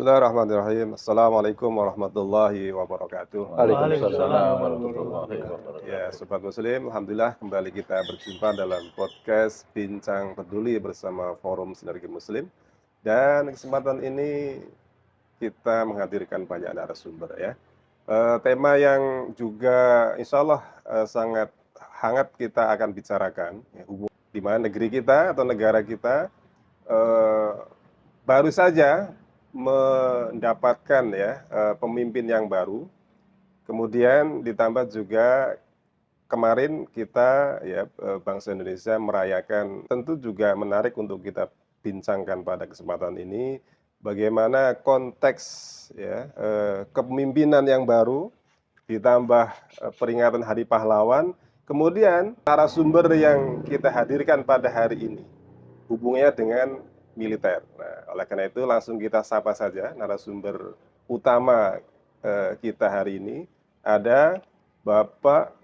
Bismillahirrahmanirrahim. Assalamualaikum warahmatullahi wabarakatuh. Waalaikumsalam Waalaikumsalam warahmatullahi warahmatullahi wabarakatuh. Ya, Sobat Muslim, Alhamdulillah kembali kita berjumpa dalam podcast Bincang Peduli bersama Forum Sinergi Muslim. Dan kesempatan ini kita menghadirkan banyak narasumber ya. Tema yang juga insya Allah sangat hangat kita akan bicarakan, ya, di mana negeri kita atau negara kita baru saja mendapatkan ya pemimpin yang baru. Kemudian ditambah juga kemarin kita ya bangsa Indonesia merayakan, tentu juga menarik untuk kita bincangkan pada kesempatan ini bagaimana konteks ya kepemimpinan yang baru ditambah peringatan Hari Pahlawan, kemudian narasumber yang kita hadirkan pada hari ini hubungannya dengan militer. Nah, oleh karena itu langsung kita sapa saja narasumber utama kita hari ini. Ada Bapak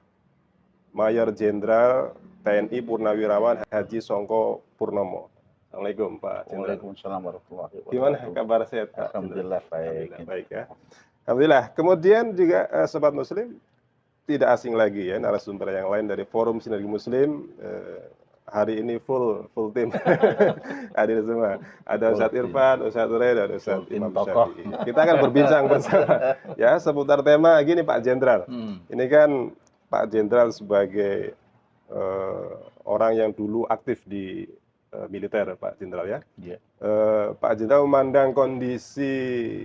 Mayor Jenderal TNI Purnawirawan Haji Songko Purnomo. Assalamualaikum Pak Jenderal. Waalaikumsalam warahmatullahi wabarakatuh. Gimana kabar sehat Pak? Alhamdulillah baik. Baik ya. Alhamdulillah. Kemudian juga Sobat Muslim, tidak asing lagi ya narasumber yang lain dari Forum Sinergi Muslim. Hari ini full tim hadir semua. Ada Ustadz Irfan, Ustadz Ure, dan Ustadz Imam Syafi'i. Kita akan berbincang bersama ya seputar tema gini Pak Jenderal. Ini kan Pak Jenderal sebagai orang yang dulu aktif di militer Pak Jenderal ya. Yeah. Pak Jenderal memandang kondisi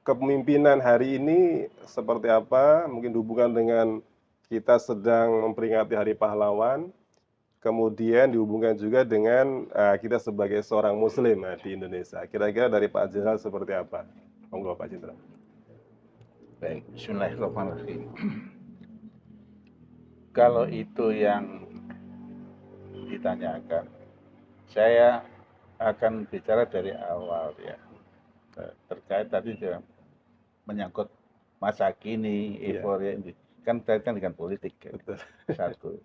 kepemimpinan hari ini seperti apa? Mungkin hubungan dengan kita sedang memperingati Hari Pahlawan. Kemudian dihubungkan juga dengan kita sebagai seorang Muslim di Indonesia. Kira-kira dari Pak Jenderal seperti apa? Monggo Pak Jenderal. Baik, bismillahirrahmanirrahim. Kalau itu yang ditanyakan, saya akan bicara dari awal ya. Terkait tadi juga menyangkut masa kini, euforia ini. Kan terkait dengan politik. Ya. Betul. Satu.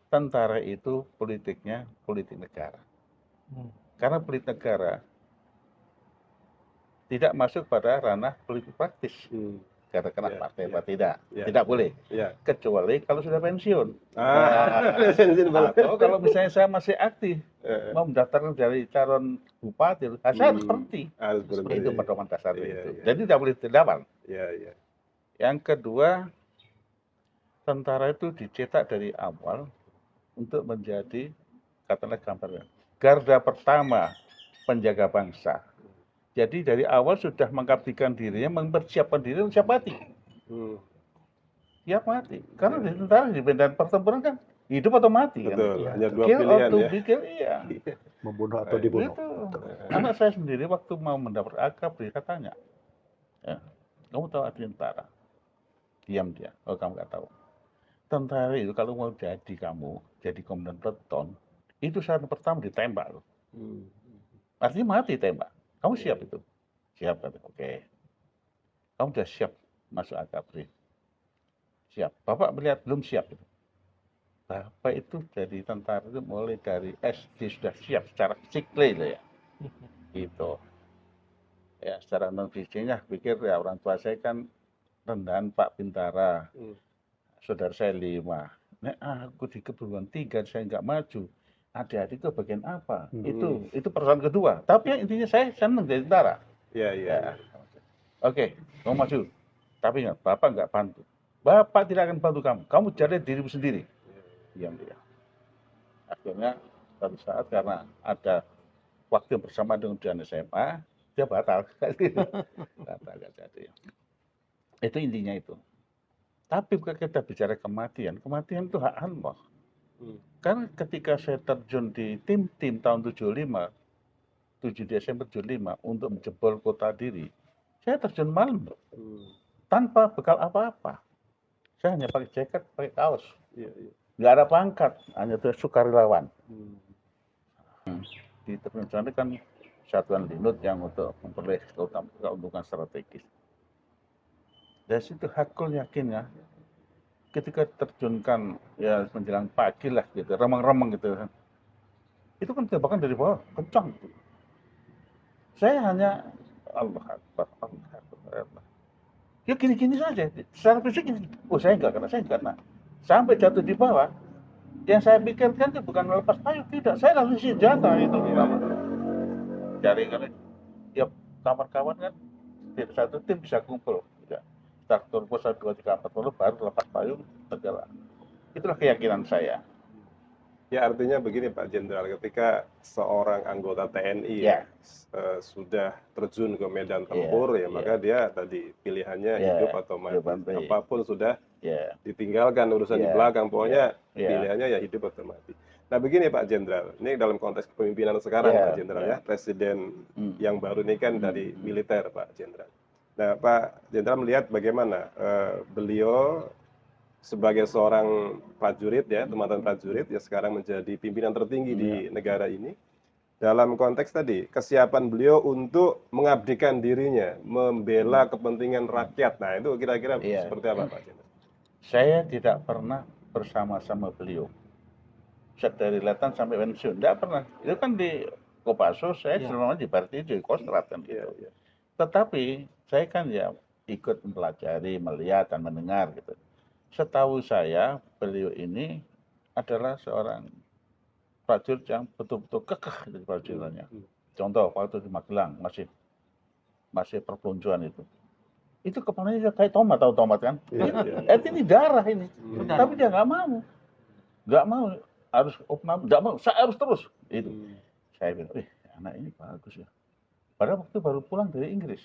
Tentara itu politiknya politik negara. Karena politik negara tidak masuk pada ranah politik praktis. Katakanlah partai apa tidak. Tidak boleh. Kecuali kalau sudah pensiun. Atau kalau misalnya saya masih aktif, mau mendaftarkan dari calon bupati, saya harus berhenti. Seperti itu pedoman dasar itu. Jadi tidak boleh dilawan. Yang kedua, tentara itu dicetak dari awal untuk menjadi katakanlah gambaran garda pertama penjaga bangsa. Jadi dari awal sudah mengabdikan dirinya, mempersiapkan diri untuk siap mati. Siap mati. Karena di tentara di medan pertempuran kan hidup atau mati. Betul. Kan? Hanya dua pilihan ya. Membunuh atau dibunuh. Anak saya sendiri waktu mau mendapat akabri katanya, ya, kamu tahu arti tentara? Diam dia. Oh kamu nggak tahu. Tentara itu kalau mau jadi komandan peleton, itu syarat pertama ditembak. Artinya mati tembak. Kamu siap itu? Siap. Oke. Kamu sudah siap masuk akabri? Siap. Bapak melihat belum siap itu. Bapak itu jadi tentara itu mulai dari SD sudah siap secara psikis ya. Gitu. Ya secara non fisiknya pikir ya orang tua saya kan rendahan Pak Bintara. Saudara saya 5. Nah, aku di keperluan 3, saya nggak maju. Adik-adik itu bagian apa? Itu persoalan kedua. Tapi yang intinya saya senang jadi tentara. Iya. Oke, kamu maju. Tapi enggak, Bapak nggak bantu. Bapak tidak akan bantu kamu. Kamu cari dirimu sendiri. Diam dia. Akhirnya suatu saat karena ada waktu yang bersama dengan ujian SMA, dia batal. Batal nggak jadi. Itu intinya itu. Tapi bukan kita bicara kematian itu hak Allah. Karena ketika saya terjun di tim tahun 75, 7 Desember 75 untuk menjebol kota Diri, saya terjun malam, tanpa bekal apa-apa. Saya hanya pakai jaket, pakai kaos, nggak ada pangkat, hanya tuh sukarelawan. Di terjun sana kan satuan linut yang untuk memperoleh keuntungan strategis. Dari situ hakul yakin ya, ketika terjunkan ya menjelang pagi lah gitu, remang-remang gitu kan. Itu kan tembakan dari bawah, kencang. Saya hanya Allah Akbar, Allah Akbar, Allah. Ya gini-gini saja, secara fisik gini. Oh saya enggak kena. Sampai jatuh di bawah, yang saya pikirkan itu bukan melepas payung, tidak. Saya langsung senjata itu pertama. Cari kali, ya kawan-kawan kan, satu tim bisa kumpul. Ya. Struktur pos 1, 2, 3, 4, 10, baru lepas payung, berjalan. Itulah keyakinan saya. Ya artinya begini Pak Jenderal, ketika seorang anggota TNI Ya. sudah terjun ke medan Ya, tempur ya, ya. maka dia tadi pilihannya Ya, hidup atau mati. hidup mati. Apapun sudah Ya, ditinggalkan urusan di Ya, belakang, pokoknya ya. pilihannya ya hidup atau mati. Nah begini Pak Jenderal, ini dalam konteks kepemimpinan sekarang Ya, Pak Jenderal ya, Presiden yang baru ini kan dari Hmm. militer Pak Jenderal. Nah Pak Jenderal melihat bagaimana beliau sebagai seorang prajurit ya, teman-teman prajurit ya sekarang menjadi pimpinan tertinggi di negara ini. Dalam konteks tadi, kesiapan beliau untuk mengabdikan dirinya, membela kepentingan rakyat. Nah, itu kira-kira Iya. seperti apa, Pak Jenderal? Saya tidak pernah bersama-sama beliau. Dari Letan sampai pensiun, tidak pernah. Itu kan di Kopassus, saya selama di Parti di Kostrat kan gitu. Iya. Tetapi saya kan ya ikut mempelajari, melihat dan mendengar gitu. Setahu saya beliau ini adalah seorang prajurit yang betul-betul kekeh di prajuritnya. Contoh waktu di Magelang masih perpeloncoan itu kepalanya kayak tomat, tahu tomat kan? Ini darah ini. Tapi dia nggak mau, harus opname, nggak mau, saya harus terus. Itu. Saya bilang, anak ini bagus ya. Padahal waktu baru pulang dari Inggris.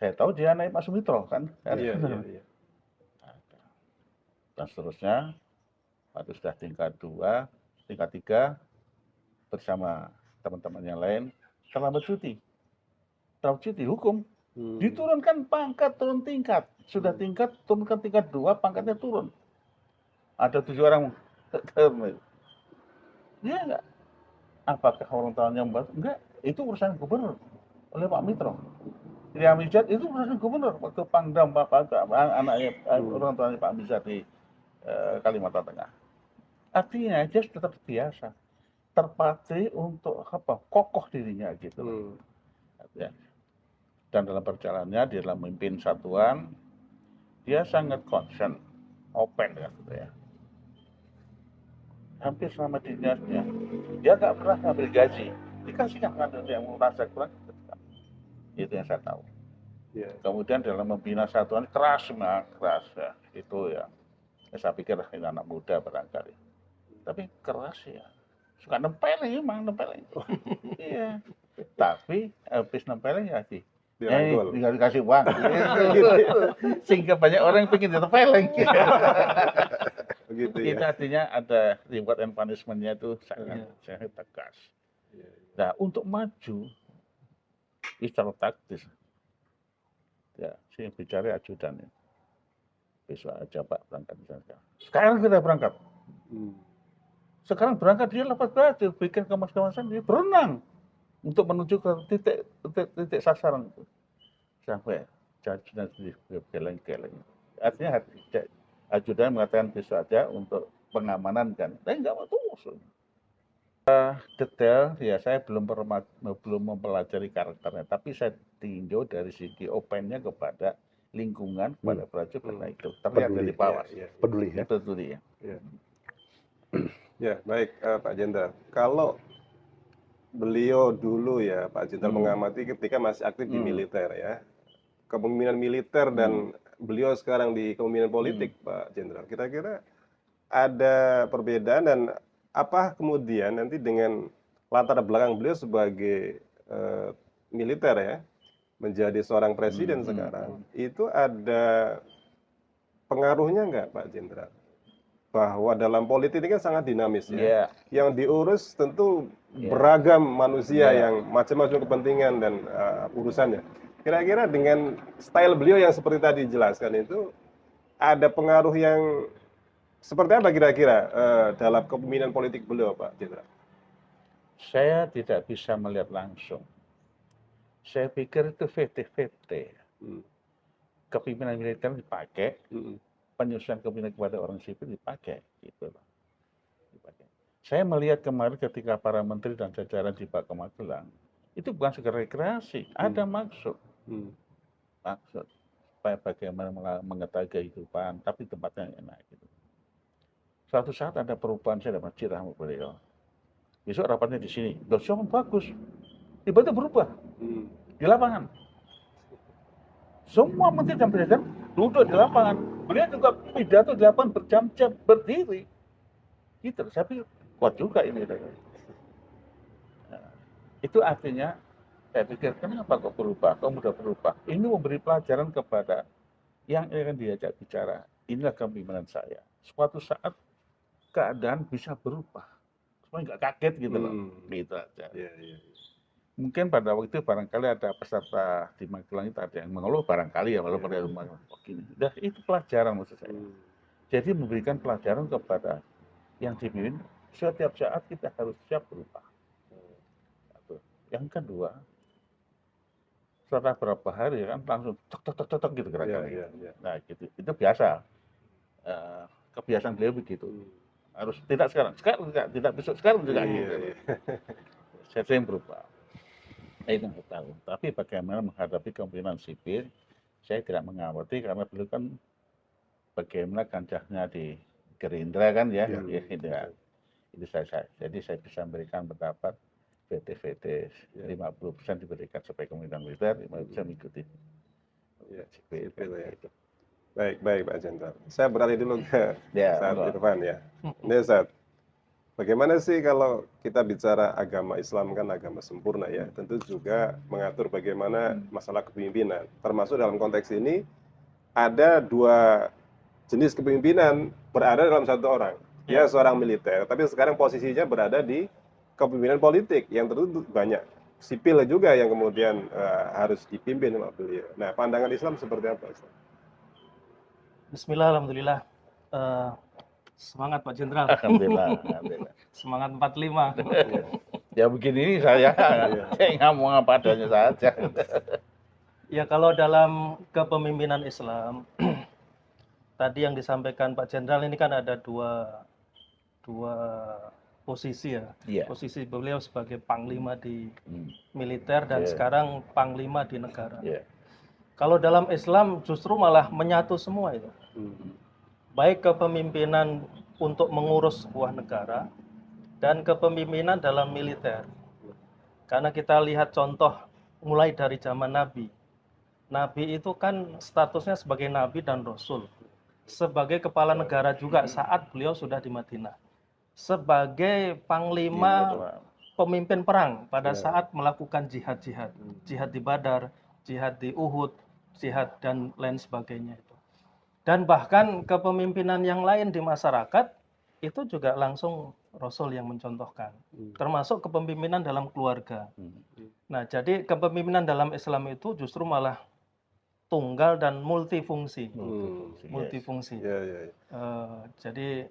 Saya tahu dia anak Pak Sumitro kan. Iya. Dan seterusnya, waktu sudah tingkat 2, tingkat 3, bersama teman-teman yang lain, terlambat cuti hukum. Diturunkan pangkat, turun tingkat. Sudah tingkat, turunkan tingkat 2, pangkatnya turun. Ada 7 orang. Dia enggak. Apakah orang tuanya membantu? Enggak. Itu urusan gubernur oleh Pak Mitro. Ria Mijat itu urusan gubernur. Waktu Pangdam anaknya orang tuanya Pak Mijat di Kalimantan Tengah. Artinya dia sudah terbiasa, terpatri untuk kokoh dirinya gitu. Ya. Dan dalam perjalanannya dia dalam memimpin satuan, dia sangat concern, open gitu ya. Hampir selama dinasnya, dia nggak pernah ngambil gaji, dikasihkan kader yang merasa kurang. Itu yang saya tahu. Kemudian dalam membina satuan keras ya, itu ya. Saya pikir ini anak muda barangkali, tapi keras ya, suka nempelin emang nempelin. Iya, tapi habis nempelin ya sih. Tinggal dikasih uang. Sehingga banyak orang yang pengen ditempelin. Begitu ya. Itu artinya ada reward and punishment-nya itu sangat tegas. Nah, untuk maju secara taktis, ya, saya bicara ajudan ya. Besok aja Pak berangkat di sana. Sekarang kita berangkat. Sekarang berangkat dia lepas baju, bikin kemas-kemasan, dia berenang untuk menuju ke titik sasaran itu. Sampai ajudan sendiri geleng-geleng. Artinya ajudan mengatakan besok aja untuk pengamanan kan. Saya nggak mau tunggu. Detail ya saya belum mempelajari karakternya, tapi saya tinjau dari segi opennya kepada lingkungan, kepada prajurit karena itu terlihat dari bawah. Peduli ya. Ya baik Pak Jenderal. Kalau beliau dulu ya Pak Jenderal mengamati ketika masih aktif di militer ya, kepemimpinan militer dan beliau sekarang di kepemimpinan politik Pak Jenderal. Kira-kira ada perbedaan dan apa kemudian nanti dengan latar belakang beliau sebagai militer ya, menjadi seorang presiden sekarang, itu ada pengaruhnya nggak Pak Jenderal? Bahwa dalam politik ini kan sangat dinamis ya. Yang diurus tentu beragam manusia yang macam-macam kepentingan dan urusannya. Kira-kira dengan style beliau yang seperti tadi dijelaskan itu ada pengaruh yang seperti apa kira-kira dalam kepemimpinan politik beliau Pak Jenderal? Saya tidak bisa melihat langsung. Saya pikir itu VT. Kepemimpinan militer dipakai, penyusunan kepemimpinan kepada orang sipil dipakai. Gitu. Saya melihat kemarin ketika para menteri dan jajaran di Pak Magelang, Itu bukan sekedar rekreasi, ada maksud supaya bagaimana mengetahui kehidupan, tapi tempatnya enak gitu. Suatu saat ada perubahan, saya dapat cerita sama beliau. Besok rapatnya di sini, dosen bagus, tiba-tiba berubah di lapangan. Semua menteri dan presiden duduk di lapangan. Beliau juga pidato di lapangan berjam-jam berdiri. Gitu, saya pikir kuat juga ini. Nah, itu artinya, saya pikir kenapa kok berubah, kok mudah berubah. Ini memberi pelajaran kepada yang akan diajak bicara. Inilah kepemimpinan saya. Suatu saat keadaan bisa berubah. Supaya nggak kaget gitu loh. Gitu aja. Mungkin pada waktu itu barangkali ada peserta di Magelang itu ada yang mengeluh barangkali ya, walaupun ada yang begini. Nah, itu pelajaran maksud saya. Jadi memberikan pelajaran kepada yang dipimpin, setiap saat kita harus siap berubah. Satu. Yang kedua, setelah berapa hari kan langsung tok gitu gerakannya. Nah gitu, itu biasa. Kebiasaan beliau begitu. Harus tidak sekarang tidak besok, sekarang juga gitu. Saya sering berubah. Itu nggak tahu. Tapi bagaimana menghadapi kepemimpinan sipil, saya tidak mengamati karena beliau kan bagaimana kancahnya di Gerindra kan ya, gitu ya. Itu jadi saya bisa memberikan pendapat VT 50% diberikan supaya kepemimpinan militer, 50% mengikuti sipil. Ya. Baik Pak Jenderal. Saya beralih dulu ke Ustaz Irfan ya. Ini Ustaz, bagaimana sih kalau kita bicara agama Islam kan agama sempurna ya, tentu juga mengatur bagaimana masalah kepemimpinan. Termasuk dalam konteks ini ada dua jenis kepemimpinan berada dalam satu orang. Dia seorang militer, tapi sekarang posisinya berada di kepemimpinan politik yang tentu banyak sipil juga yang kemudian harus dipimpin sama beliau. Nah, pandangan Islam seperti apa, Ustaz? Bismillah, alhamdulillah. Semangat Pak Jenderal. Alhamdulillah. Semangat 45. Ya begini saya ngomong apa adanya saja. Ya kalau dalam kepemimpinan Islam, tadi yang disampaikan Pak Jenderal ini kan ada dua posisi ya. Posisi beliau sebagai panglima di militer dan sekarang panglima di negara. Kalau dalam Islam justru malah menyatu semua itu. Baik kepemimpinan untuk mengurus sebuah negara dan kepemimpinan dalam militer. Karena kita lihat contoh mulai dari zaman Nabi. Nabi itu kan statusnya sebagai Nabi dan Rasul. Sebagai kepala negara juga saat beliau sudah di Madinah. Sebagai panglima pemimpin perang pada saat melakukan jihad-jihad. Jihad di Badar, jihad di Uhud, jihad dan lain sebagainya itu. Dan bahkan kepemimpinan yang lain di masyarakat itu juga langsung Rasul yang mencontohkan. Termasuk kepemimpinan dalam keluarga. Nah, jadi kepemimpinan dalam Islam itu justru malah tunggal dan multifungsi. Multifungsi. Jadi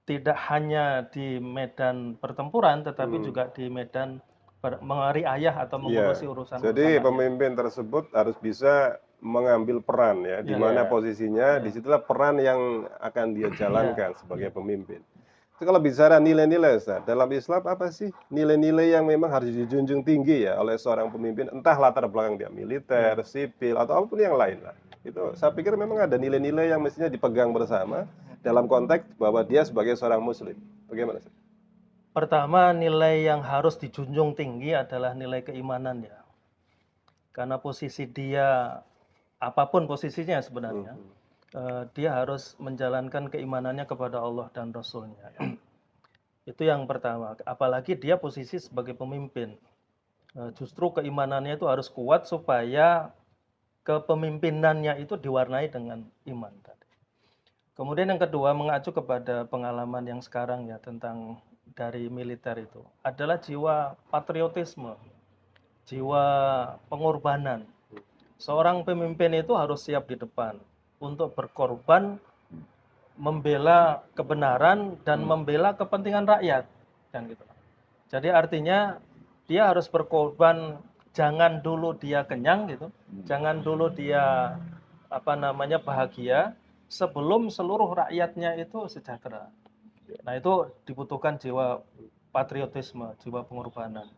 tidak hanya di medan pertempuran, tetapi juga di medan mengariayah atau mengurusi urusan. Jadi pemimpin tersebut harus bisa mengambil peran ya, di mana posisinya, disitulah peran yang akan dia jalankan sebagai pemimpin. Itu kalau bicara nilai-nilai, Ustaz, dalam Islam apa sih nilai-nilai yang memang harus dijunjung tinggi ya oleh seorang pemimpin, entah latar belakang dia militer, sipil, atau apapun yang lain lah. Itu saya pikir memang ada nilai-nilai yang mestinya dipegang bersama dalam konteks bahwa dia sebagai seorang muslim. Bagaimana, Ustaz? Pertama, nilai yang harus dijunjung tinggi adalah nilai keimanan ya. Karena posisi dia, apapun posisinya sebenarnya, dia harus menjalankan keimanannya kepada Allah dan Rasulnya. Itu yang pertama. Apalagi dia posisi sebagai pemimpin. Justru keimanannya itu harus kuat supaya kepemimpinannya itu diwarnai dengan iman tadi. Kemudian yang kedua, mengacu kepada pengalaman yang sekarang ya tentang dari militer itu adalah jiwa patriotisme, jiwa pengorbanan. Seorang pemimpin itu harus siap di depan untuk berkorban, membela kebenaran dan membela kepentingan rakyat, kan gitu. Jadi artinya dia harus berkorban, jangan dulu dia kenyang gitu, jangan dulu dia bahagia sebelum seluruh rakyatnya itu sejahtera. Nah itu dibutuhkan jiwa patriotisme, jiwa pengorbanan.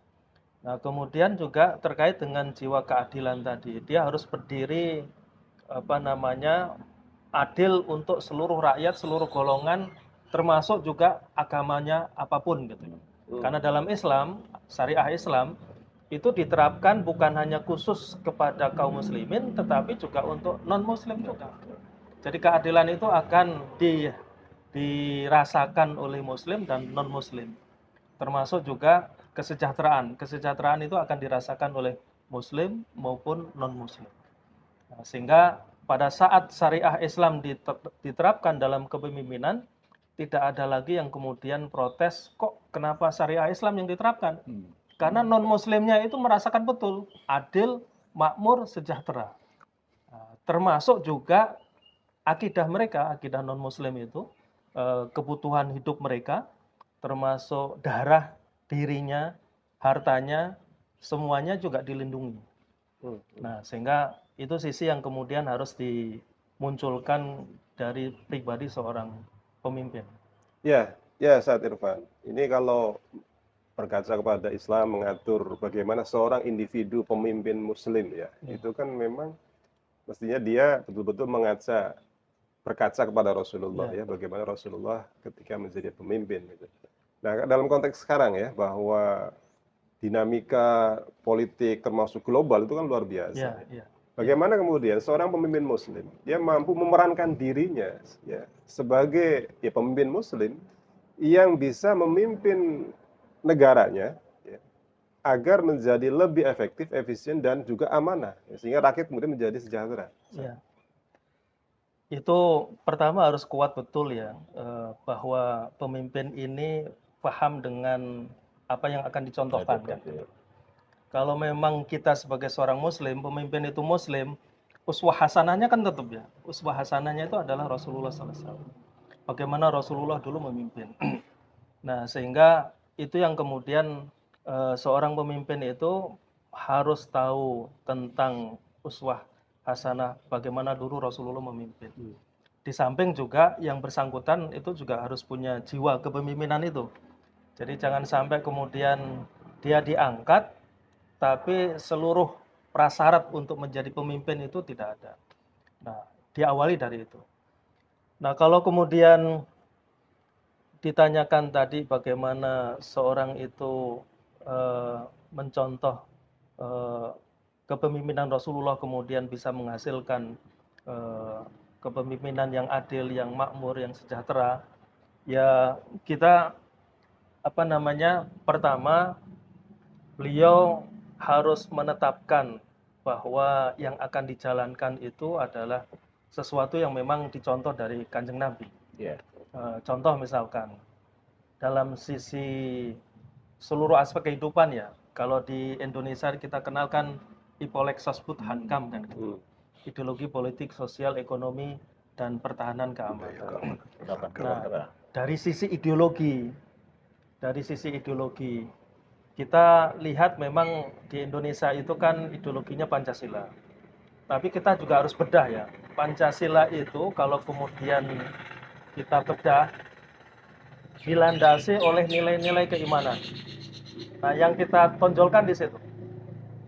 Nah, kemudian juga terkait dengan jiwa keadilan tadi, dia harus berdiri adil untuk seluruh rakyat, seluruh golongan, termasuk juga agamanya apapun gitu. Karena dalam Islam, syariah Islam itu diterapkan bukan hanya khusus kepada kaum muslimin, tetapi juga untuk non muslim juga. Jadi keadilan itu akan dirasakan oleh muslim dan non muslim. Termasuk juga kesejahteraan. Kesejahteraan itu akan dirasakan oleh muslim maupun non muslim. Nah, sehingga pada saat syariah Islam diterapkan dalam kepemimpinan, tidak ada lagi yang kemudian protes, kok kenapa syariah Islam yang diterapkan? Karena non-muslimnya itu merasakan betul, adil, makmur, sejahtera. Nah, termasuk juga akidah mereka, akidah non-muslim itu, kebutuhan hidup mereka, termasuk darah dirinya, hartanya, semuanya juga dilindungi. Nah, sehingga itu sisi yang kemudian harus dimunculkan dari pribadi seorang pemimpin. Ya, Ustadz Irfan. Ini kalau berkaca kepada Islam mengatur bagaimana seorang individu pemimpin muslim ya, itu kan memang mestinya dia betul-betul berkaca kepada Rasulullah ya, bagaimana Rasulullah ketika menjadi pemimpin gitu. Nah, dalam konteks sekarang ya, bahwa dinamika politik termasuk global itu kan luar biasa. Bagaimana kemudian seorang pemimpin muslim dia mampu memerankan dirinya ya sebagai pemimpin muslim yang bisa memimpin negaranya ya, agar menjadi lebih efektif, efisien dan juga amanah ya, sehingga rakyat kemudian menjadi sejahtera. Ya. Itu pertama harus kuat betul ya, bahwa pemimpin ini paham dengan apa yang akan dicontohkan. Kalau memang kita sebagai seorang muslim, pemimpin itu muslim, uswah hasanahnya kan tetap ya. Uswah hasanahnya itu adalah Rasulullah SAW. Bagaimana Rasulullah dulu memimpin. Nah, sehingga itu yang kemudian seorang pemimpin itu harus tahu tentang uswah hasanah, bagaimana dulu Rasulullah memimpin. Di samping juga yang bersangkutan itu juga harus punya jiwa kepemimpinan itu. Jadi jangan sampai kemudian dia diangkat, tapi seluruh prasyarat untuk menjadi pemimpin itu tidak ada. Nah, diawali dari itu. Nah, kalau kemudian ditanyakan tadi bagaimana seorang itu mencontoh kepemimpinan Rasulullah kemudian bisa menghasilkan kepemimpinan yang adil, yang makmur, yang sejahtera, ya kita pertama beliau harus menetapkan bahwa yang akan dijalankan itu adalah sesuatu yang memang dicontoh dari Kanjeng Nabi. Contoh misalkan dalam sisi seluruh aspek kehidupan ya, kalau di Indonesia kita kenalkan Ipolek Sosbud Hankam kan, ideologi politik, sosial, ekonomi dan pertahanan keamanan. Nah, dari sisi ideologi kita lihat memang di Indonesia itu kan ideologinya Pancasila. Tapi kita juga harus bedah ya. Pancasila itu kalau kemudian kita bedah dilandasi oleh nilai-nilai keimanan. Nah, yang kita tonjolkan di situ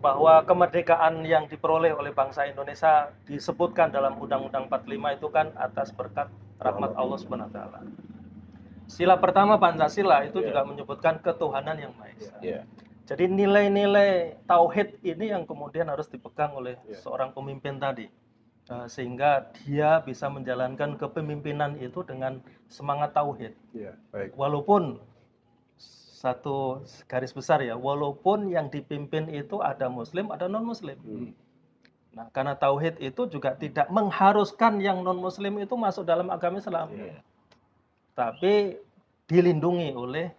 bahwa kemerdekaan yang diperoleh oleh bangsa Indonesia disebutkan dalam Undang-Undang 45 itu kan atas berkat rahmat Allah Subhanahu wa taala. Sila pertama Pancasila itu juga menyebutkan ketuhanan yang Maha Esa. Jadi nilai-nilai tauhid ini yang kemudian harus dipegang oleh seorang pemimpin tadi. Sehingga dia bisa menjalankan kepemimpinan itu dengan semangat tauhid. Walaupun satu garis besar ya, walaupun yang dipimpin itu ada muslim, ada non-muslim. Nah, karena tauhid itu juga tidak mengharuskan yang non-muslim itu masuk dalam agama Islam. Tapi dilindungi oleh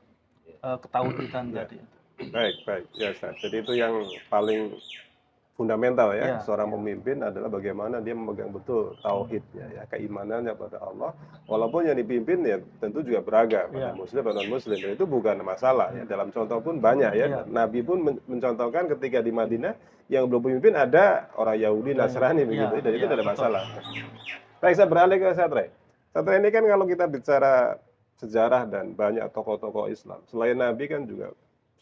ketauhidan tadi. Baik. Ya, Ustaz. Jadi itu yang paling fundamental ya, seorang pemimpin adalah bagaimana dia memegang betul tauhidnya ya, keimanannya pada Allah. Walaupun yang dipimpin ya tentu juga beragam, ada muslim dan non muslim. Dan itu bukan masalah ya. Dalam contoh pun banyak ya. Nabi pun mencontohkan ketika di Madinah yang belum pemimpin ada orang Yahudi, Nasrani begitu, dan itu tidak ada masalah. Baik, saya beralih ke Satre. Satre ini kan kalau kita bicara sejarah dan banyak tokoh-tokoh Islam, selain Nabi kan juga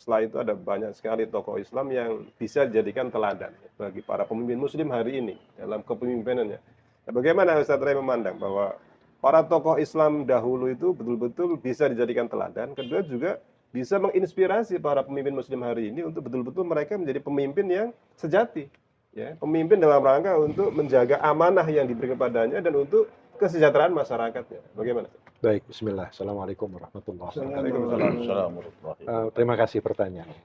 setelah itu ada banyak sekali tokoh Islam yang bisa dijadikan teladan bagi para pemimpin Muslim hari ini dalam kepemimpinannya. Nah, bagaimana Ustaz Ray memandang bahwa para tokoh Islam dahulu itu betul-betul bisa dijadikan teladan, kedua juga bisa menginspirasi para pemimpin Muslim hari ini untuk betul-betul mereka menjadi pemimpin yang sejati, ya, pemimpin dalam rangka untuk menjaga amanah yang diberi kepadanya dan untuk kesejahteraan masyarakatnya. Bagaimana? Baik, bismillah. Assalamualaikum warahmatullahi wabarakatuh. Waalaikumsalam warahmatullahi wabarakatuh. Terima kasih pertanyaannya.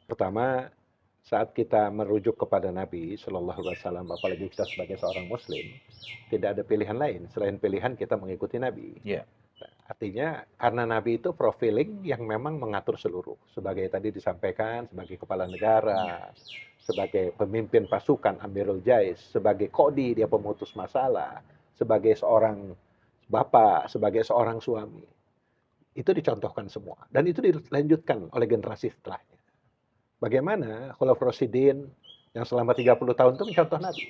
Pertama, saat kita merujuk kepada Nabi Shallallahu Alaihi Wasallam, apalagi kita sebagai seorang Muslim, tidak ada pilihan lain selain pilihan kita mengikuti Nabi. Yeah. Artinya karena Nabi itu profiling yang memang mengatur seluruh, sebagai tadi disampaikan sebagai kepala negara, sebagai pemimpin pasukan Amirul Jais, sebagai kodi dia pemutus masalah, sebagai seorang bapak, sebagai seorang suami. Itu dicontohkan semua dan itu dilanjutkan oleh generasi setelahnya. Bagaimana Khulafaur Rasyidin yang selama 30 tahun itu mencontoh Nabi.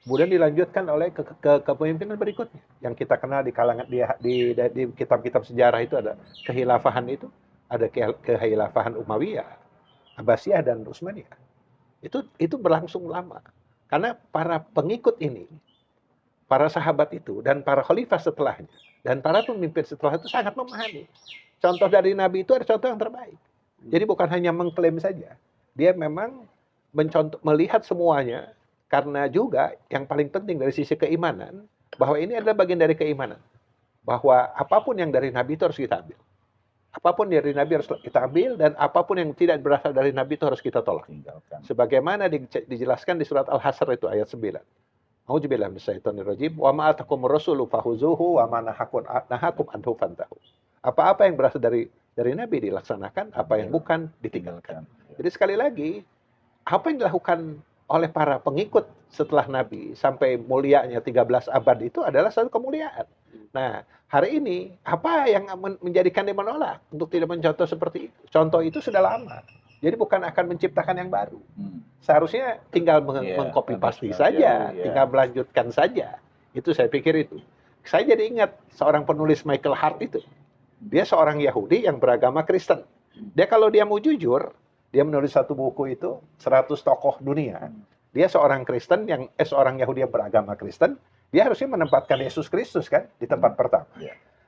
Kemudian dilanjutkan oleh kepemimpinan berikutnya yang kita kenal di kalangan di kitab-kitab sejarah itu ada kehilafahan itu, ada kehilafahan Umayyah, Abbasiyah dan Utsmaniyah. Itu berlangsung lama. Karena para pengikut ini, para sahabat itu dan para khalifah setelahnya dan para pemimpin setelah itu sangat memahami. Contoh dari Nabi itu ada contoh yang terbaik. Jadi bukan hanya mengklaim saja. Dia memang melihat semuanya. Karena juga yang paling penting dari sisi keimanan, bahwa ini adalah bagian dari keimanan. Bahwa apapun yang dari Nabi itu harus kita ambil. Apapun dari Nabi harus kita ambil, dan apapun yang tidak berasal dari Nabi itu harus kita tolak. Tinggalkan. Sebagaimana dijelaskan di surat Al-Hasr itu ayat 9. A'udzubillahi minasyaitonirrajim. Wa ma atakumur rasulu fahuzuhu wa ma nahakum anhu fantahu. Apa-apa yang berasal dari Nabi dilaksanakan, apa yang bukan ditinggalkan. Jadi sekali lagi, apa yang dilakukan oleh para pengikut setelah Nabi sampai mulianya 13 abad itu adalah satu kemuliaan. Nah, hari ini apa yang menjadikan dia menolak untuk tidak mencontoh seperti itu? Contoh itu sudah lama. Jadi bukan akan menciptakan yang baru. Seharusnya tinggal mengcopy paste saja, tinggal melanjutkan saja. Itu saya pikir itu. Saya jadi ingat seorang penulis Michael Hart itu. Dia seorang Yahudi yang beragama Kristen. Dia kalau dia mau jujur, dia menulis satu buku itu 100 tokoh dunia. Dia seorang Kristen seorang Yahudi yang beragama Kristen, dia harusnya menempatkan Yesus Kristus kan di tempat pertama.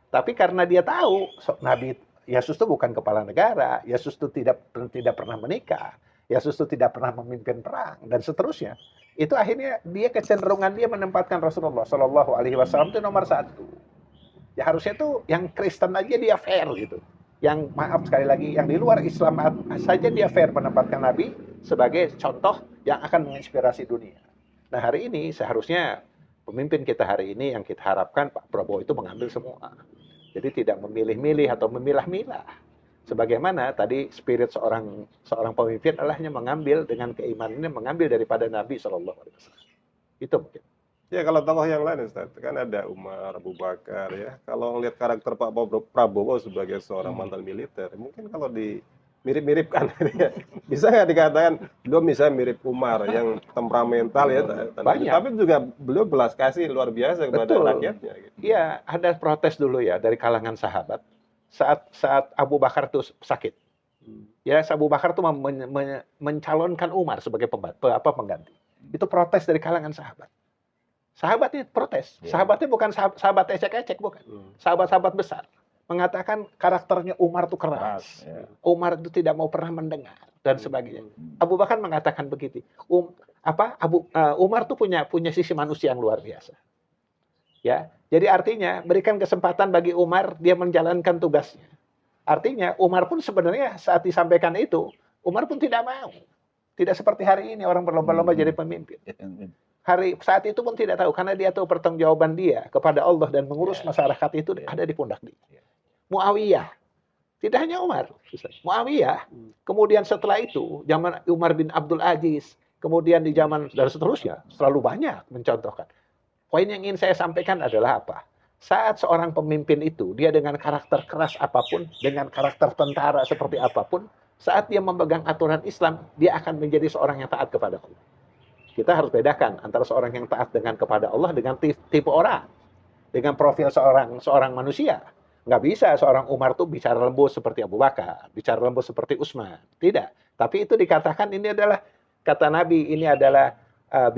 Tapi karena dia tahu Nabi Yesus itu bukan kepala negara, Yesus itu tidak pernah menikah, Yesus itu tidak pernah memimpin perang dan seterusnya. Itu akhirnya kecenderungan dia menempatkan Rasulullah Shallallahu Alaihi Wasallam itu nomor 1. Ya harusnya tuh yang Kristen aja dia fair gitu. Yang maaf sekali lagi, yang di luar Islam saja dia fair menempatkan Nabi sebagai contoh yang akan menginspirasi dunia. Nah hari ini seharusnya pemimpin kita hari ini yang kita harapkan Pak Prabowo itu mengambil semua. Jadi tidak memilih-milih atau memilah-milah. Sebagaimana tadi spirit seorang pemimpin adalah hanya mengambil dengan keimanannya, mengambil daripada Nabi SAW. Itu mungkin. Ya kalau tokoh yang lain Ustaz, kan ada Umar, Abu Bakar ya. Kalau ngelihat karakter Pak Prabowo sebagai seorang mantan militer, mungkin kalau mirip-miripkan ya. Bisa nggak dikatakan beliau misalnya mirip Umar yang temperamental ya. Banyak. Tapi juga beliau belas kasih luar biasa kepada rakyatnya. Gitu. Iya, ada protes dulu ya dari kalangan sahabat saat Abu Bakar itu sakit. Ya, Abu Bakar itu mencalonkan Umar sebagai pengganti. Itu protes dari kalangan sahabat. Sahabatnya protes. Sahabatnya bukan sahabat ecek-ecek, bukan. Sahabat-sahabat besar. Mengatakan karakternya Umar itu keras. Umar itu tidak mau pernah mendengar dan sebagainya. Abu Bakar mengatakan begitu. Umar itu punya sisi manusia yang luar biasa. Ya, jadi artinya berikan kesempatan bagi Umar dia menjalankan tugasnya. Artinya Umar pun sebenarnya saat disampaikan itu, Umar pun tidak mau. Tidak seperti hari ini orang berlomba-lomba jadi pemimpin. Saat itu pun tidak tahu karena dia tahu pertanggungjawaban dia kepada Allah dan mengurus masyarakat itu ada di pundak dia. Muawiyah, tidak hanya Umar, Muawiyah. Kemudian setelah itu zaman Umar bin Abdul Aziz, kemudian di zaman dan seterusnya selalu banyak mencontohkan. Poin yang ingin saya sampaikan adalah apa? Saat seorang pemimpin itu dia dengan karakter keras apapun, dengan karakter tentara seperti apapun, saat dia memegang aturan Islam, dia akan menjadi seorang yang taat kepada Allah. Kita harus bedakan antara seorang yang taat kepada Allah dengan tipe orang, dengan profil seorang manusia. Nggak bisa seorang Umar tuh bicara lembut seperti Abu Bakar, bicara lembut seperti Utsman. Tidak. Tapi itu dikatakan ini adalah, kata Nabi, ini adalah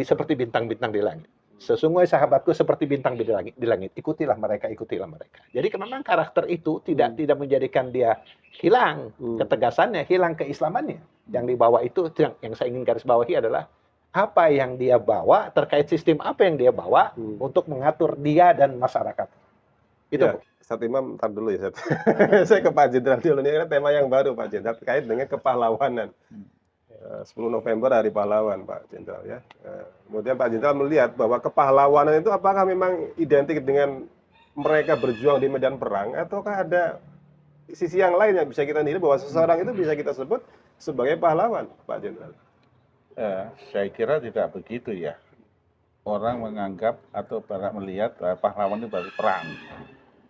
seperti bintang-bintang di langit. Sesungguhnya sahabatku seperti bintang di langit. Ikutilah mereka, ikutilah mereka. Jadi memang karakter itu tidak menjadikan dia hilang ketegasannya, hilang keislamannya. Yang dibawa itu yang saya ingin garis bawahi adalah apa yang dia bawa, terkait sistem apa yang dia bawa untuk mengatur dia dan masyarakat. Itu. Ya, Ustadz Imam, ntar dulu ya, Ustadz. Saya ke Pak Jenderal dulu. Ini kan tema yang baru, Pak Jenderal, terkait dengan kepahlawanan. 10 November Hari Pahlawan, Pak Jenderal ya. Kemudian Pak Jenderal melihat bahwa kepahlawanan itu apakah memang identik dengan mereka berjuang di medan perang, ataukah ada sisi yang lain yang bisa kita nilai bahwa seseorang itu bisa kita sebut sebagai pahlawan, Pak Jenderal? Saya kira tidak begitu ya. Orang menganggap atau melihat pahlawan itu baru perang.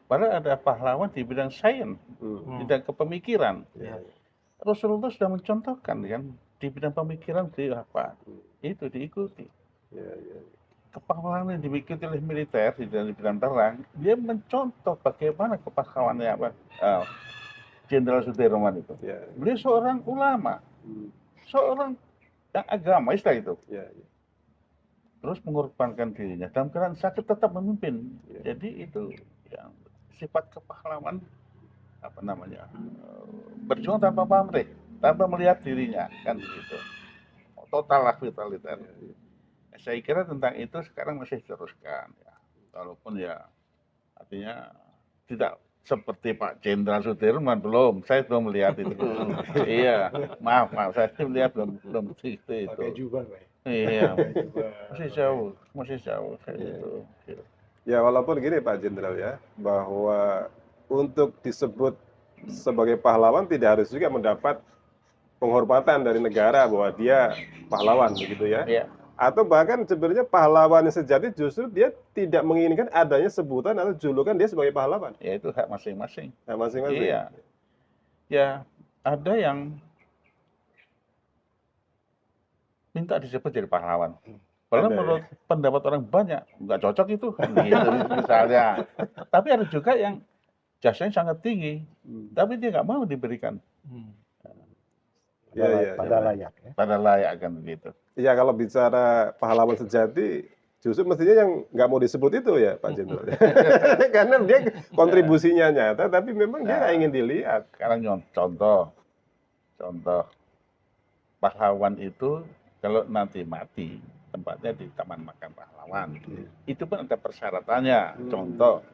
Padahal ada pahlawan di bidang sains, di bidang kepemikiran. Rasulullah sudah mencontohkan kan, di bidang pemikiran di apa? Itu diikuti. Kepahlawanan yang diikuti oleh militer di bidang perang, dia mencontoh bagaimana kepahlawannya apa? Jenderal Sudirman itu. Beliau seorang ulama, seorang yang agamais lah itu. Terus mengorbankan dirinya dalam keadaan sakit tetap memimpin. Jadi itu yang sifat kepahlawan apa namanya, berjuang tanpa pamrih, tanpa melihat dirinya, kan begitu. Total lah totaliter. Saya kira tentang itu sekarang masih diteruskan ya. Walaupun ya artinya tidak seperti Pak Jenderal Sudirman, saya belum melihat itu. Iya, maaf, saya melihat belum itu. Pakai jubah, Pak. Iya, masih jauh kayak gitu. Ya, walaupun gini Pak Jenderal ya, bahwa untuk disebut sebagai pahlawan tidak harus juga mendapat penghormatan dari negara bahwa dia pahlawan begitu ya. Atau bahkan sebenarnya pahlawan yang sejati justru dia tidak menginginkan adanya sebutan atau julukan dia sebagai pahlawan. Ya itu hak masing-masing. Hak masing-masing. Iya. Ya, ada yang minta disebut jadi pahlawan. Padahal menurut pendapat orang banyak nggak cocok itu, gitu, misalnya. Tapi ada juga yang jasanya sangat tinggi, tapi dia nggak mau diberikan. Pada layak. Ya. Pada layak kan begitu. Iya, kalau bicara pahlawan sejati, justru mestinya yang nggak mau disebut itu ya Pak Jenderal. Karena dia kontribusinya nyata, tapi memang dia nggak ingin dilihat. Sekarang contoh pahlawan itu kalau nanti mati tempatnya di Taman Makam Pahlawan. Itu pun ada persyaratannya. Contoh,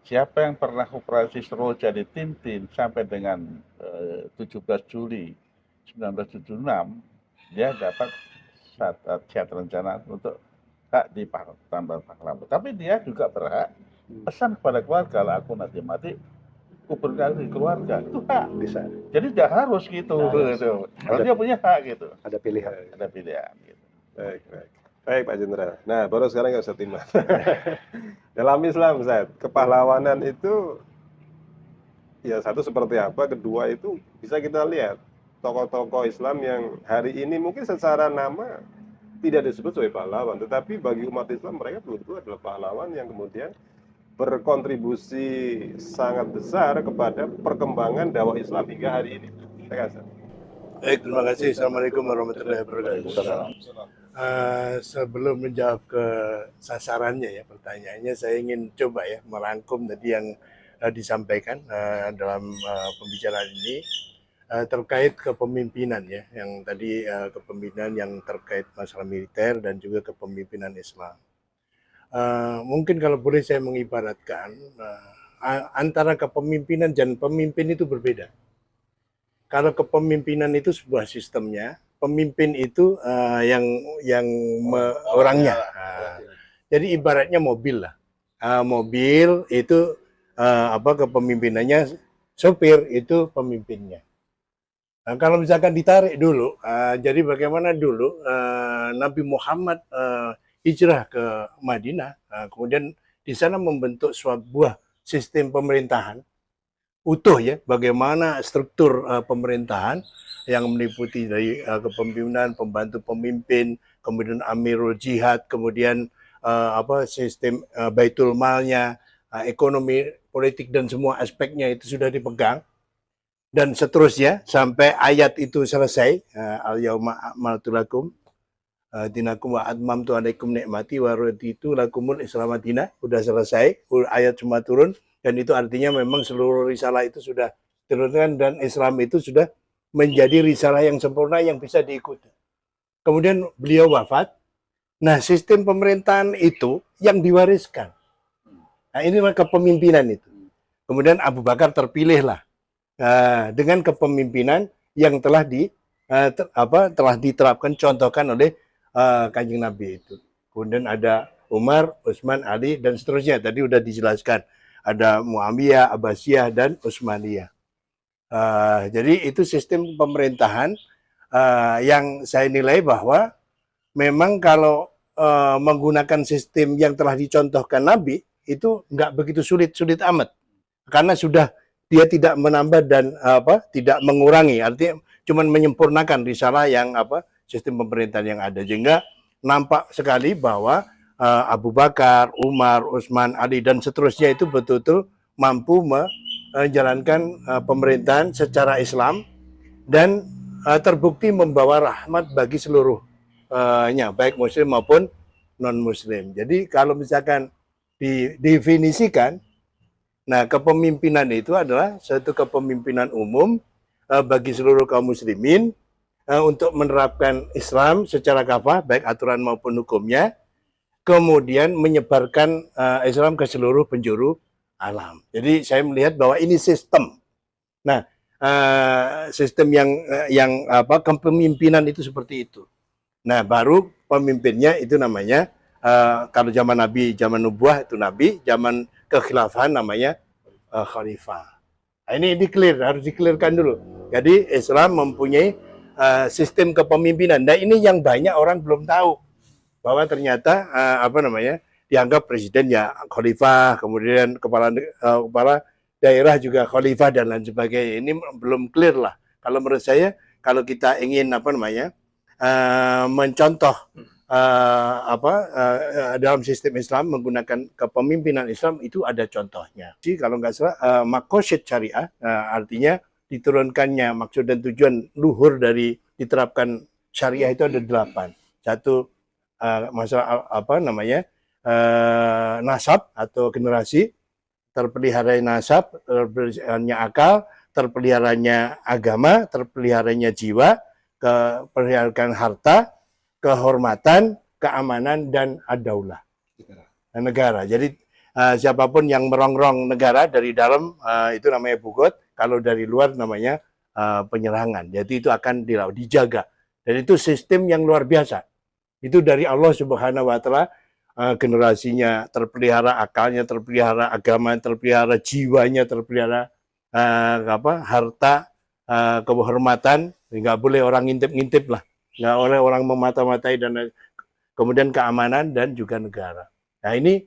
siapa yang pernah operasi Seroja di Tintin sampai dengan 17 Juli 1976, dia dapat syarat rencana untuk hak di Taman Pahlawan. Tapi dia juga berhak pesan kepada keluarga, kalau aku nanti mati, kuburkan di keluarga, itu hak. Bisa. Jadi tidak harus gitu. Kalau dia punya hak gitu. Ada pilihan. Ada pilihan gitu. Baik Pak Jenderal. Nah, baru sekarang nggak usah timah. Dalam Islam, Ustaz, kepahlawanan itu ya satu seperti apa, kedua itu bisa kita lihat tokoh-tokoh Islam yang hari ini mungkin secara nama tidak disebut sebagai pahlawan, tetapi bagi umat Islam mereka betul-betul adalah pahlawan yang kemudian berkontribusi sangat besar kepada perkembangan dakwah Islam hingga hari ini. Terima kasih. Baik, terima kasih. Assalamualaikum warahmatullahi wabarakatuh. Sebelum menjawab ke sasarannya ya pertanyaannya, saya ingin coba ya merangkum tadi yang disampaikan dalam pembicaraan ini terkait kepemimpinan ya, yang tadi kepemimpinan yang terkait masalah militer dan juga kepemimpinan Islam. Mungkin kalau boleh saya mengibaratkan antara kepemimpinan dan pemimpin itu berbeda. Kalau kepemimpinan itu sebuah sistemnya, pemimpin itu orangnya. Jadi ibaratnya mobil lah. Mobil itu kepemimpinannya, sopir itu pemimpinnya. Nah, kalau misalkan ditarik dulu, jadi bagaimana dulu Nabi Muhammad hijrah ke Madinah, kemudian di sana membentuk sebuah sistem pemerintahan utuh ya, bagaimana struktur pemerintahan yang meliputi dari kepemimpinan, pembantu pemimpin, kemudian Amirul Jihad, kemudian sistem Baitul Malnya, ekonomi politik dan semua aspeknya itu sudah dipegang, dan seterusnya sampai ayat itu selesai, al-yauma akmaltu lakum dinakum wa atmamtu alaikum nikmati wa raditu lakumul Islam madina, udah selesai, ayat cuma turun, dan itu artinya memang seluruh risalah itu sudah turunkan dan Islam itu sudah menjadi risalah yang sempurna yang bisa diikuti. Kemudian beliau wafat. Nah, sistem pemerintahan itu yang diwariskan. Nah, ini kepemimpinan itu. Kemudian Abu Bakar terpilihlah dengan kepemimpinan yang telah diterapkan, contohkan oleh Kanjeng Nabi itu. Kemudian ada Umar, Utsman, Ali, dan seterusnya. Tadi sudah dijelaskan. Ada Muawiyah, Abbasiyah, dan Utsmaniyah. Jadi itu sistem pemerintahan yang saya nilai bahwa memang kalau menggunakan sistem yang telah dicontohkan Nabi, itu nggak begitu sulit amat. Karena sudah dia tidak menambah dan tidak mengurangi, artinya cuma menyempurnakan risalah yang sistem pemerintahan yang ada. Sehingga nampak sekali bahwa Abu Bakar, Umar, Utsman, Ali, dan seterusnya itu betul-betul mampu menjalankan pemerintahan secara Islam dan terbukti membawa rahmat bagi seluruhnya, baik muslim maupun non-muslim. Jadi kalau misalkan didefinisikan, nah kepemimpinan itu adalah suatu kepemimpinan umum bagi seluruh kaum muslimin untuk menerapkan Islam secara kafah, baik aturan maupun hukumnya, kemudian menyebarkan Islam ke seluruh penjuru alam. Jadi saya melihat bahwa ini sistem. Nah, sistem yang kepemimpinan itu seperti itu. Nah, baru pemimpinnya itu namanya kalau zaman Nabi, zaman nubuah itu Nabi, zaman kekhilafahan namanya khalifah. Nah, ini harus di-clearkan dulu. Jadi Islam mempunyai sistem kepemimpinan. Nah, ini yang banyak orang belum tahu bahwa ternyata dianggap presiden ya khalifah, kemudian kepala daerah juga khalifah dan lain sebagainya. Ini belum clear lah. Kalau menurut saya, kalau kita ingin mencontoh dalam sistem Islam menggunakan kepemimpinan Islam, itu ada contohnya. Jadi kalau nggak salah makosid syariah, artinya diturunkannya maksud dan tujuan luhur dari diterapkan syariah itu ada 8. Satu masalah nasab atau generasi, terpeliharanya nasab, terpeliharanya akal, terpeliharanya agama, terpeliharanya jiwa, terpeliharanya harta, kehormatan, keamanan, dan ad-daulah, negara. Jadi siapapun yang merongrong negara dari dalam itu namanya bugot, kalau dari luar namanya penyerangan. Jadi itu akan dijaga. Dan itu sistem yang luar biasa. Itu dari Allah Subhanahu wa Ta'ala, generasinya terpelihara, akalnya terpelihara, agama terpelihara, jiwanya terpelihara, harta, kehormatan, nggak boleh orang ngintip-ngintip lah, nggak boleh orang memata-matai, dan kemudian keamanan dan juga negara. Nah, ini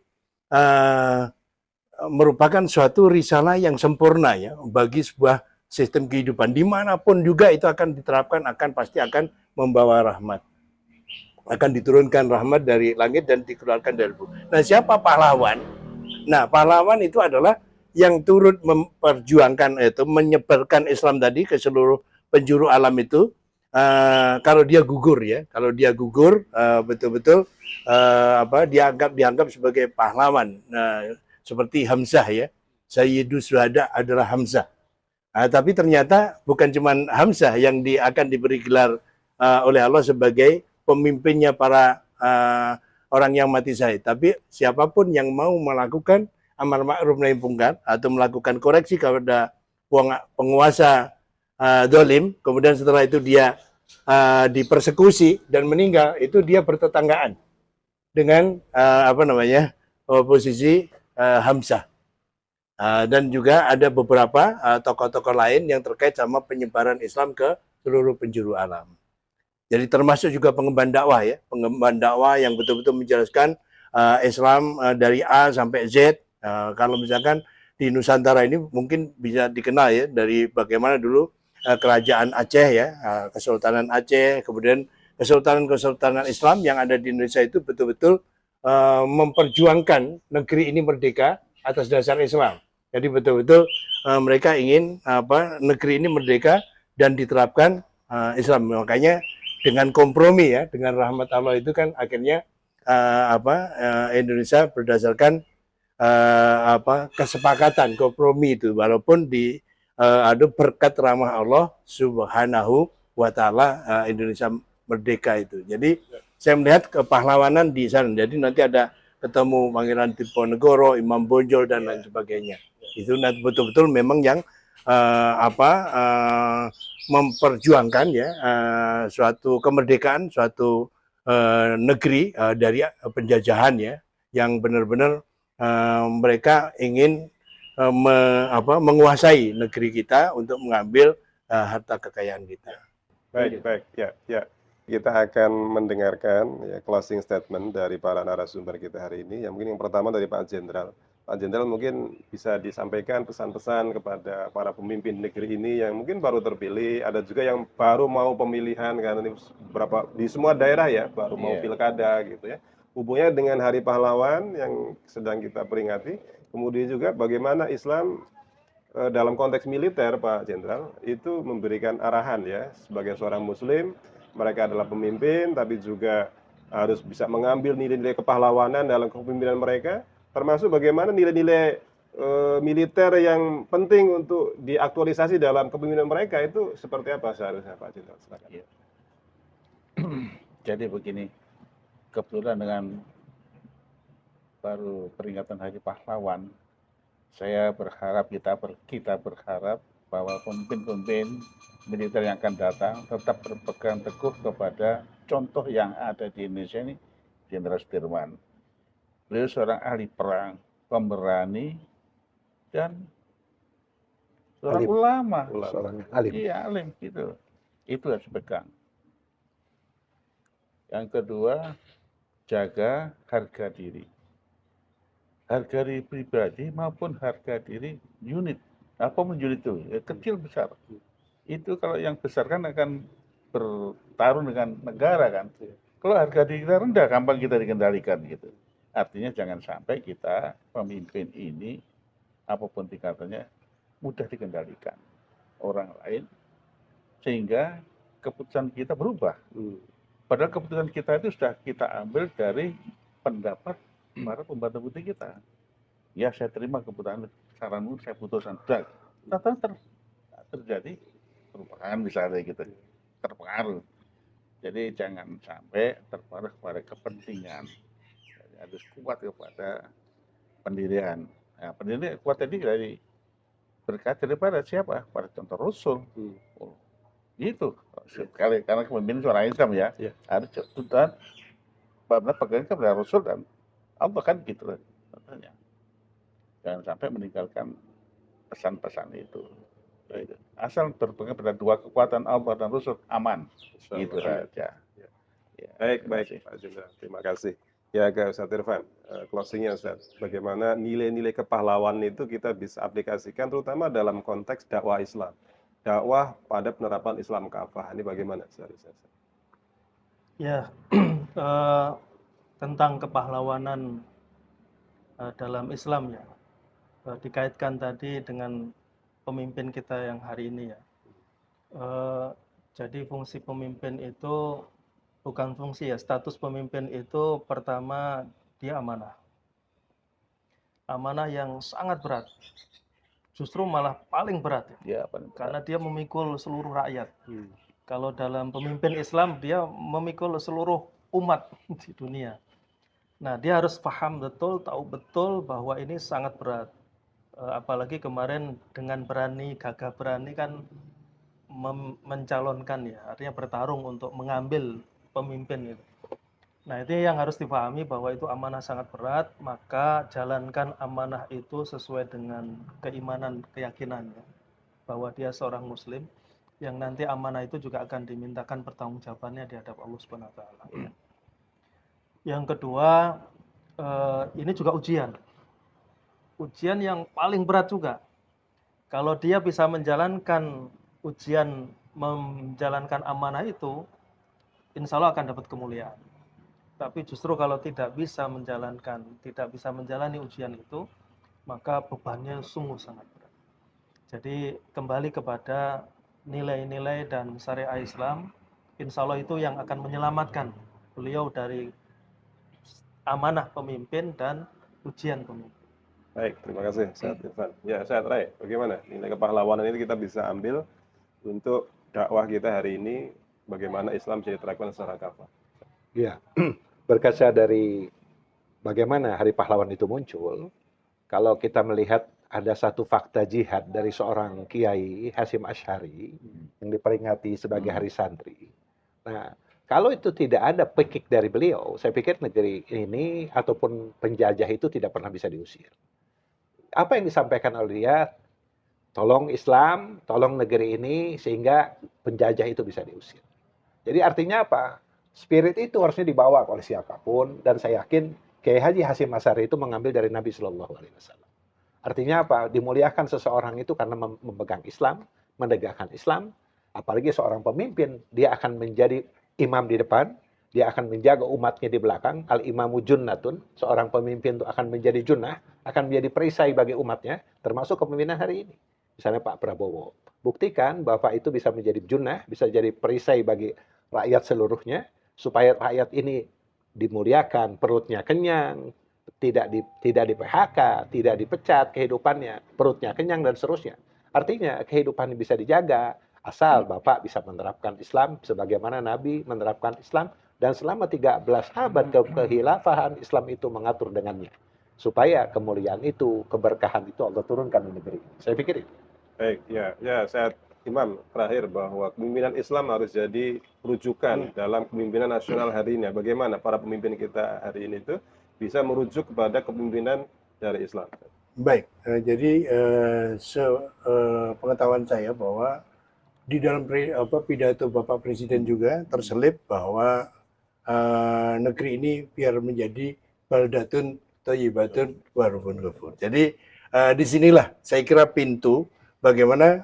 merupakan suatu risalah yang sempurna ya bagi sebuah sistem kehidupan. Dimanapun juga itu akan diterapkan, pasti akan membawa rahmat. Akan diturunkan rahmat dari langit dan dikeluarkan dari bumi. Nah, siapa pahlawan? Nah, pahlawan itu adalah yang turut memperjuangkan itu, menyebarkan Islam tadi ke seluruh penjuru alam itu. Kalau dia gugur ya, betul-betul dianggap sebagai pahlawan. Seperti Hamzah ya, Sayyidus Syuhada adalah Hamzah. Tapi ternyata bukan cuma Hamzah yang akan diberi gelar oleh Allah sebagai pemimpinnya para orang yang mati syahid, tapi siapapun yang mau melakukan amar ma'ruf nahi munkar atau melakukan koreksi kepada penguasa dolim, kemudian setelah itu dia dipersekusi dan meninggal, itu dia bertetanggaan dengan posisi Hamzah. Dan juga ada beberapa tokoh-tokoh lain yang terkait sama penyebaran Islam ke seluruh penjuru alam. Jadi termasuk juga pengemban dakwah ya, pengemban dakwah yang betul-betul menjelaskan Islam dari A sampai Z. Kalau misalkan di Nusantara ini mungkin bisa dikenal ya dari bagaimana dulu kerajaan Aceh ya, Kesultanan Aceh, kemudian kesultanan Islam yang ada di Indonesia itu betul-betul memperjuangkan negeri ini merdeka atas dasar Islam. Jadi betul-betul mereka ingin negeri ini merdeka dan diterapkan Islam. Makanya dengan kompromi ya, dengan rahmat Allah itu kan akhirnya Indonesia berdasarkan kesepakatan kompromi itu, walaupun ada berkat rahmat Allah Subhanahu wa taala Indonesia merdeka itu. Jadi saya melihat kepahlawanan di sana. Jadi nanti ada ketemu Pangeran Diponegoro, Imam Bonjol dan lain sebagainya. Itu nanti betul-betul memang yang memperjuangkan ya suatu kemerdekaan, suatu negeri dari penjajahan ya, yang benar-benar mereka ingin menguasai negeri kita untuk mengambil harta kekayaan kita. Baik, ya. Kita akan mendengarkan ya, closing statement dari para narasumber kita hari ini. Yang mungkin yang pertama dari Pak Jenderal. Pak Jenderal mungkin bisa disampaikan pesan-pesan kepada para pemimpin negeri ini yang mungkin baru terpilih, ada juga yang baru mau pemilihan karena ini di semua daerah ya, baru mau pilkada gitu ya. Hubungannya dengan Hari Pahlawan yang sedang kita peringati, kemudian juga bagaimana Islam dalam konteks militer, Pak Jenderal, itu memberikan arahan ya, sebagai seorang muslim, mereka adalah pemimpin, tapi juga harus bisa mengambil nilai-nilai kepahlawanan dalam kepemimpinan mereka, termasuk bagaimana nilai-nilai militer yang penting untuk diaktualisasi dalam kepemimpinan mereka itu seperti apa seharusnya, Pak Jenderal? Silakan. Ya. Jadi begini, kebetulan dengan baru peringatan Hari Pahlawan, saya berharap kita berharap bahwa pemimpin-pemimpin militer yang akan datang tetap berpegang teguh kepada contoh yang ada di Indonesia ini, Jenderal Sudirman. Beliau seorang ahli perang, pemberani, dan seorang ulama. Seorang alim. Iya, alim gitu. Itu harus dipegang. Yang kedua, jaga harga diri. Harga diri pribadi maupun harga diri unit. Apapun unit itu, ya, kecil besar. Itu kalau yang besar kan akan bertarung dengan negara kan. Kalau harga diri kita rendah, gampang kita dikendalikan gitu. Artinya jangan sampai kita pemimpin ini, apapun tingkatannya, mudah dikendalikan orang lain, sehingga keputusan kita berubah. Padahal keputusan kita itu sudah kita ambil dari pendapat para pembantu kita. Ya, saya terima keputusan saranmu, saya putuskan. Terjadi perubahan misalnya gitu, terpengaruh. Jadi jangan sampai terpengaruh kepada kepentingan. Jadi harus kuat kepada pendirian. Nah, pendirian kuat tadi dari berkat daripada siapa? Pada contoh Rasul. Itu sekali karena kepemimpinan seorang Islam ya. Harus tuntutan benar pegang kepada Rasul dan Allah kan gitu katanya. Jangan sampai meninggalkan pesan-pesan itu. Asal berpegang pada dua kekuatan Allah dan Rasul, aman. Itu saja. Ya. Baik Pak Jenderal, terima kasih. Ya, ke Ustaz Irfan, closingnya Ustaz, bagaimana nilai-nilai kepahlawanan itu kita bisa aplikasikan terutama dalam konteks dakwah Islam, dakwah pada penerapan Islam kafah, ini bagaimana seharusnya? Ya, tentang kepahlawanan dalam Islam ya, dikaitkan tadi dengan pemimpin kita yang hari ini ya. Jadi fungsi pemimpin itu bukan fungsi ya, status pemimpin itu pertama dia amanah. Amanah yang sangat berat. Justru malah paling berat ya. Karena dia memikul seluruh rakyat. Kalau dalam pemimpin Islam dia memikul seluruh umat di dunia. Nah, dia harus paham betul, tahu betul bahwa ini sangat berat. Apalagi kemarin dengan berani, gagah berani kan mencalonkan ya, artinya bertarung untuk mengambil pemimpin itu. Nah, itu yang harus dipahami bahwa itu amanah sangat berat, maka jalankan amanah itu sesuai dengan keimanan, keyakinannya bahwa dia seorang muslim yang nanti amanah itu juga akan dimintakan pertanggungjawabannya di hadapan Allah Subhanahu wa taala. Yang kedua, ini juga ujian. Ujian yang paling berat juga. Kalau dia bisa menjalankan ujian, menjalankan amanah itu, insya Allah akan dapat kemuliaan. Tapi justru kalau tidak bisa menjalankan, tidak bisa menjalani ujian itu, maka bebannya sungguh sangat berat. Jadi kembali kepada nilai-nilai dan syariat Islam, insya Allah itu yang akan menyelamatkan beliau dari amanah pemimpin dan ujian pemimpin. Baik, terima kasih Ustaz Irfan. Ya, Ustaz Rai, bagaimana nilai kepahlawanan ini kita bisa ambil untuk dakwah kita hari ini, bagaimana Islam bisa diterapkan secara kafah? Ya, berkaca dari bagaimana Hari Pahlawan itu muncul, kalau kita melihat ada satu fakta jihad dari seorang Kiai Hasyim Asy'ari yang diperingati sebagai Hari Santri. Nah, kalau itu tidak ada pekik dari beliau, saya pikir negeri ini ataupun penjajah itu tidak pernah bisa diusir. Apa yang disampaikan oleh dia, tolong Islam, tolong negeri ini sehingga penjajah itu bisa diusir. Jadi artinya apa? Spirit itu harusnya dibawa oleh siapapun, dan saya yakin Kiai Haji Hasyim Asy'ari itu mengambil dari Nabi Shallallahu Alaihi Wasallam. Artinya apa? Dimuliakan seseorang itu karena memegang Islam, menegakkan Islam. Apalagi seorang pemimpin, dia akan menjadi imam di depan, dia akan menjaga umatnya di belakang. Al-imamu junnatun, seorang pemimpin itu akan menjadi junnah, akan menjadi perisai bagi umatnya, termasuk kepemimpinan hari ini. Misalnya Pak Prabowo. Buktikan Bapak itu bisa menjadi junnah, bisa jadi perisai bagi rakyat seluruhnya, supaya rakyat ini dimuliakan, perutnya kenyang, tidak di PHK, tidak dipecat kehidupannya, perutnya kenyang dan seterusnya. Artinya kehidupan bisa dijaga asal Bapak bisa menerapkan Islam sebagaimana Nabi menerapkan Islam, dan selama 13 abad kekhilafahan Islam itu mengatur dengannya. Supaya kemuliaan itu, keberkahan itu Allah turunkan di negeri. Saya pikir itu. Baik, ya saya Imam terakhir bahwa kepemimpinan Islam harus jadi rujukan dalam kepemimpinan nasional hari ini. Bagaimana para pemimpin kita hari ini itu bisa merujuk kepada kepemimpinan dari Islam? Baik, jadi pengetahuan saya bahwa di dalam pidato Bapak Presiden juga terselip bahwa negeri ini biar menjadi baldatun thayyibatun wa rabbun ghafur. Jadi disinilah saya kira pintu bagaimana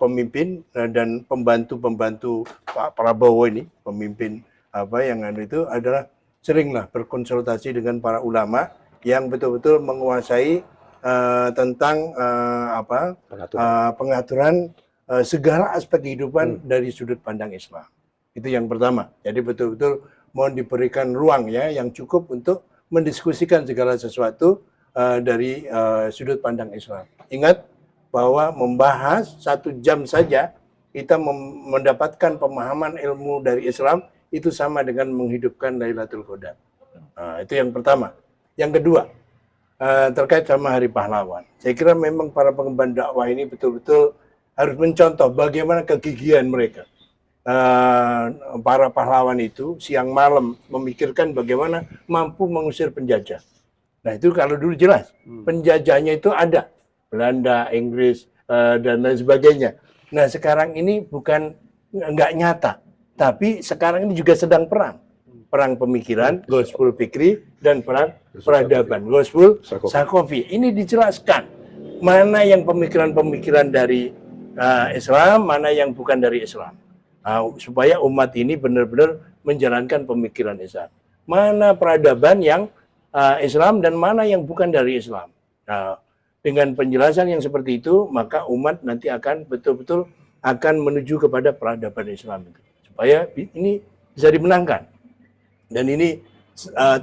pemimpin dan pembantu-pembantu Pak Prabowo ini, pemimpin yang itu adalah seringlah berkonsultasi dengan para ulama yang betul-betul menguasai tentang pengaturan segala aspek kehidupan dari sudut pandang Islam. Itu yang pertama. Jadi betul-betul mohon diberikan ruang ya yang cukup untuk mendiskusikan segala sesuatu dari sudut pandang Islam. Ingat bahwa membahas 1 jam saja kita mendapatkan pemahaman ilmu dari Islam itu sama dengan menghidupkan Lailatul Qadar. Itu yang pertama. Yang kedua, terkait sama Hari Pahlawan. Saya kira memang para pengemban dakwah ini betul-betul harus mencontoh bagaimana kegigihan mereka. Para pahlawan itu siang malam memikirkan bagaimana mampu mengusir penjajah. Nah itu kalau dulu jelas, penjajahnya itu ada. Belanda, Inggris, dan lain sebagainya. Nah sekarang ini bukan nggak nyata, tapi sekarang ini juga sedang perang. Perang pemikiran, Gospel Fikri, dan perang peradaban, Gospel Sakofi. Ini dijelaskan mana yang pemikiran-pemikiran dari Islam, mana yang bukan dari Islam. Supaya umat ini benar-benar menjalankan pemikiran Islam. Mana peradaban yang Islam dan mana yang bukan dari Islam. Dengan penjelasan yang seperti itu, maka umat nanti akan betul-betul akan menuju kepada peradaban Islam itu. Supaya ini bisa dimenangkan. Dan ini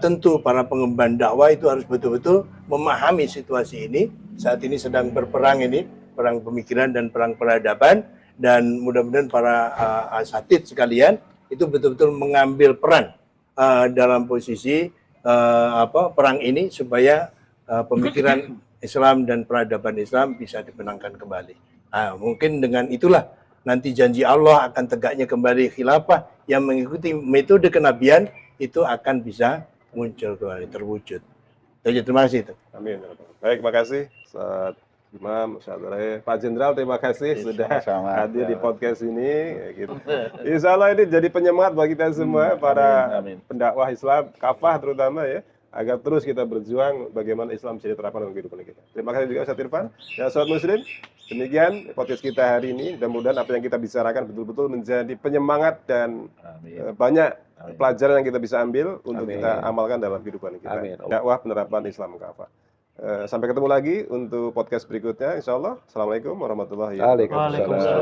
tentu para pengemban dakwah itu harus betul-betul memahami situasi ini. Saat ini sedang berperang ini, perang pemikiran dan perang peradaban. Dan mudah-mudahan para asatid sekalian itu betul-betul mengambil peran dalam posisi perang ini supaya pemikiran Islam dan peradaban Islam bisa dimenangkan kembali. Mungkin dengan itulah nanti janji Allah akan tegaknya kembali khilafah yang mengikuti metode kenabian itu akan bisa muncul kembali, terwujud. Terima kasih. Amin. Baik, terima kasih. Imam, Pak Jenderal, terima kasih sudah hadir di podcast ini. Gitu. Insya Allah ini jadi penyemangat bagi kita semua, para pendakwah Islam, kafah terutama ya, agar terus kita berjuang bagaimana Islam bisa diterapkan dalam kehidupan kita. Terima kasih juga Ustaz Irfan dan sahabat Muslim. Demikian podcast kita hari ini. Mudah-mudahan apa yang kita bicarakan betul-betul menjadi penyemangat dan banyak pelajaran yang kita bisa ambil untuk kita amalkan dalam kehidupan kita. Dakwah penerapan Islam kafah. Sampai ketemu lagi untuk podcast berikutnya, insya Allah. Assalamualaikum warahmatullahi Waalaikumsalam. wabarakatuh.